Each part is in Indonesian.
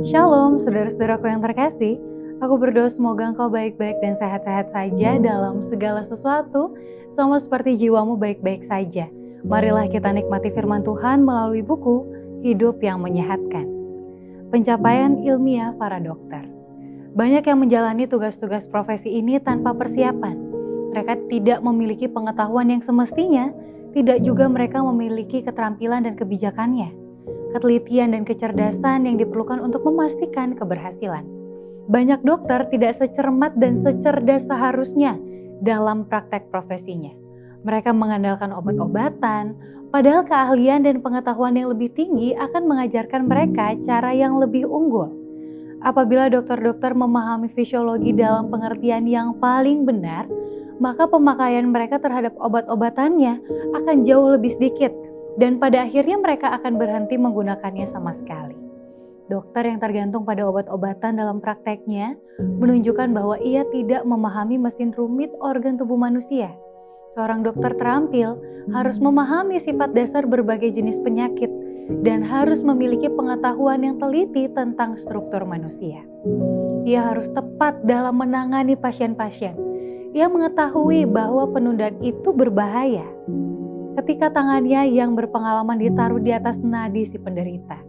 Shalom, saudara-saudaraku yang terkasih. Aku berdoa semoga engkau baik-baik dan sehat-sehat saja dalam segala sesuatu, sama seperti jiwamu baik-baik saja. Marilah kita nikmati firman Tuhan melalui buku Hidup yang Menyehatkan. Pencapaian ilmiah para dokter. Banyak yang menjalani tugas-tugas profesi ini tanpa persiapan. Mereka tidak memiliki pengetahuan yang semestinya, tidak juga mereka memiliki keterampilan dan kebijakannya, ketelitian dan kecerdasan yang diperlukan untuk memastikan keberhasilan. Banyak dokter tidak secermat dan secerdas seharusnya dalam praktek profesinya. Mereka mengandalkan obat-obatan, padahal keahlian dan pengetahuan yang lebih tinggi akan mengajarkan mereka cara yang lebih unggul. Apabila dokter-dokter memahami fisiologi dalam pengertian yang paling benar, maka pemakaian mereka terhadap obat-obatannya akan jauh lebih sedikit dan pada akhirnya mereka akan berhenti menggunakannya sama sekali. Dokter yang tergantung pada obat-obatan dalam prakteknya menunjukkan bahwa ia tidak memahami mesin rumit organ tubuh manusia. Seorang dokter terampil harus memahami sifat dasar berbagai jenis penyakit dan harus memiliki pengetahuan yang teliti tentang struktur manusia. Ia harus tepat dalam menangani pasien-pasien. Ia mengetahui bahwa penundaan itu berbahaya ketika tangannya yang berpengalaman ditaruh di atas nadi si penderita.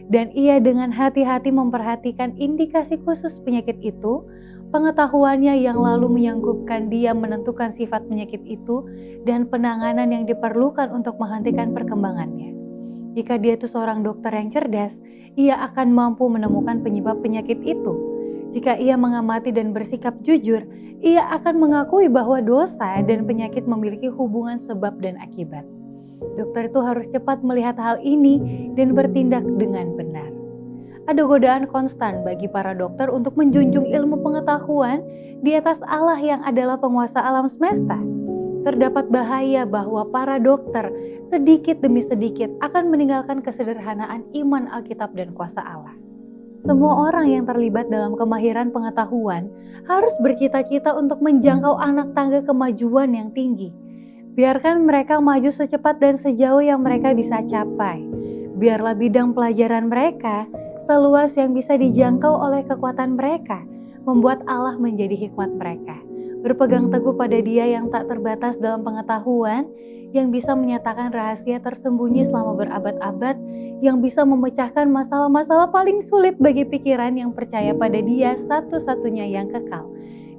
Dan ia dengan hati-hati memperhatikan indikasi khusus penyakit itu, pengetahuannya yang lalu menyanggupkan dia menentukan sifat penyakit itu dan penanganan yang diperlukan untuk menghentikan perkembangannya. Jika dia itu seorang dokter yang cerdas, ia akan mampu menemukan penyebab penyakit itu. Jika ia mengamati dan bersikap jujur, ia akan mengakui bahwa dosa dan penyakit memiliki hubungan sebab dan akibat. Dokter itu harus cepat melihat hal ini dan bertindak dengan benar. Ada godaan konstan bagi para dokter untuk menjunjung ilmu pengetahuan di atas Allah yang adalah penguasa alam semesta. Terdapat bahaya bahwa para dokter sedikit demi sedikit akan meninggalkan kesederhanaan iman Alkitab dan kuasa Allah. Semua orang yang terlibat dalam kemahiran pengetahuan harus bercita-cita untuk menjangkau anak tangga kemajuan yang tinggi. Biarkan mereka maju secepat dan sejauh yang mereka bisa capai. Biarlah bidang pelajaran mereka seluas yang bisa dijangkau oleh kekuatan mereka, membuat Allah menjadi hikmat mereka. Berpegang teguh pada Dia yang tak terbatas dalam pengetahuan, yang bisa menyatakan rahasia tersembunyi selama berabad-abad, yang bisa memecahkan masalah-masalah paling sulit bagi pikiran yang percaya pada Dia satu-satunya yang kekal,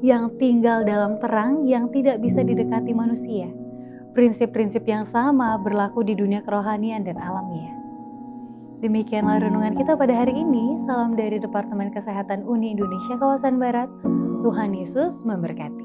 yang tinggal dalam terang yang tidak bisa didekati manusia. Prinsip-prinsip yang sama berlaku di dunia kerohanian dan alamiah. Demikianlah renungan kita pada hari ini. Salam dari Departemen Kesehatan Uni Indonesia Kawasan Barat. Tuhan Yesus memberkati.